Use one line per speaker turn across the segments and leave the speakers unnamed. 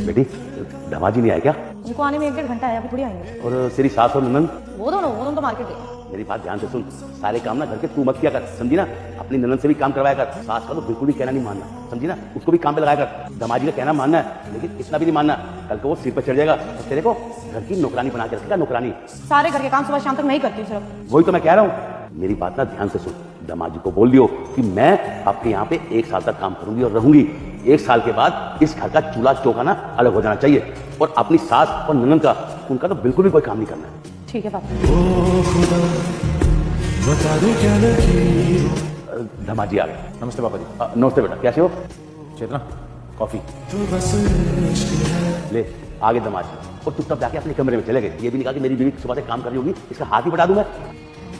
बेटी दमाजी नहीं आया क्या?
उनको आने में 1-1.5 घंटा है, अभी थोड़ी आएंगे।
और तेरी सास और ननद?
वो दोनों तो मार्केट गए।
मेरी बात ध्यान से सुन, सारे काम ना घर के तू मत किया कर, समझी ना? अपनी ननद से भी काम करवाया कर। सास का तो बिल्कुल भी कहना नहीं मानना, समझी ना? उसको भी काम पे लगाया कर। दमाजी का कहना मानना है, लेकिन इतना भी नहीं मानना, कल को वो सिर पे चढ़ जाएगा और तेरे को घर की नौकरानी बना के रखेगा। नौकरानी
सारे घर के काम सुबह शाम तक मैं ही करती हूँ सिर्फ।
वही तो मैं कह रहा हूँ, मेरी बात ना ध्यान से सुन। दमाजी को बोल दियो कि मैं आपके यहाँ पे 1 साल तक काम करूंगी और रहूंगी। 1 साल के बाद इस घर का चूल्हा चौका ना अलग हो जाना चाहिए, और अपनी सास और ननद का, उनका तो बिल्कुल भी कोई काम नहीं करना है।
ठीक है पापा।
दमाजी आ गए।
नमस्ते पापा जी।
नमस्ते बेटा, कैसे हो?
चेतना, कॉफी।
ले आगे दमाजी, और चुपचाप जाके अपने कमरे में चले गए। ये भी नहीं कहा कि मेरी बीवी सुबह से काम कर रही होगी, इसका हाथ ही बढ़ा दूं मैं।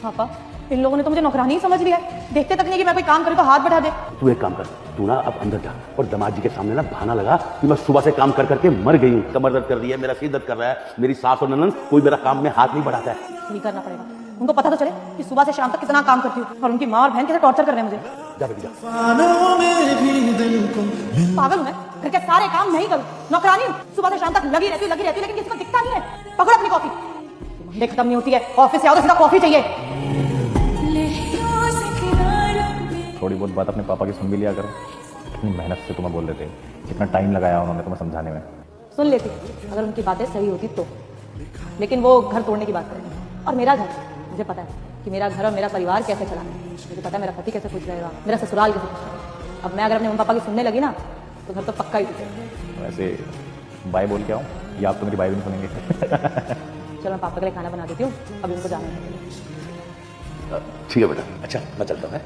पापा इन लोगों ने तो मुझे नौकरानी ही समझ लिया है, देखते तक नहीं कि मैं कोई काम करूँ तो हाथ बढ़ा दे।
तू एक काम कर, तू ना अब अंदर जा और दमाजी के सामने ना बहाना लगा कि मैं सुबह से काम कर करके मर गई हूँ, कमर दर्द कर रही है, मेरा सिर दर्द कर रहा है, मेरी सास और ननद कोई मेरा काम में हाथ नहीं बढ़ाता है।
यही करना पड़ेगा, उनको पता तो चले कि सुबह से शाम तक कितना काम करती हूँ, और उनकी माँ और बहन कैसे टॉर्चर कर रहे हैं मुझे।
जा बेटी जा।
पागल हूँ मैं, घर के सारे काम नहीं करूँ, नौकरानी हूँ, सुबह से शाम तक लगी रहती हूँ, लेकिन किसी को दिखता नहीं है। पकड़ो अपनी कॉफी, मंडे खत्म नहीं होती है, ऑफिस से आओ तो सीधा कॉफी चाहिए।
थोड़ी बहुत बात अपने पापा की सुन भी लिया करो। कितनी मेहनत से तुम्हें बोल रहे थे, कितना टाइम लगाया उन्होंने तुम्हें समझाने में।
सुन लेती अगर उनकी बातें सही होती तो, लेकिन वो घर तोड़ने की बात करें। और मेरा घर, मुझे पता है कि मेरा घर और मेरा परिवार कैसे चलाना है, मुझे पता है मेरा पति कैसे खुश रहेगा, मेरा ससुराल कैसे खुश रहेगा। अब मैं अगर अपने मम्मी पापा की सुनने लगी ना तो घर तो पक्का ही टूटेगा।
वैसे बाय बोल के आऊँ, या आप तो मेरी बाय भी नहीं सुनेंगे।
चलो मैं पापा के लिए खाना बना देती हूँ, अभी उनको जाना है।
ठीक है बेटा, अच्छा मैं चलता हूँ।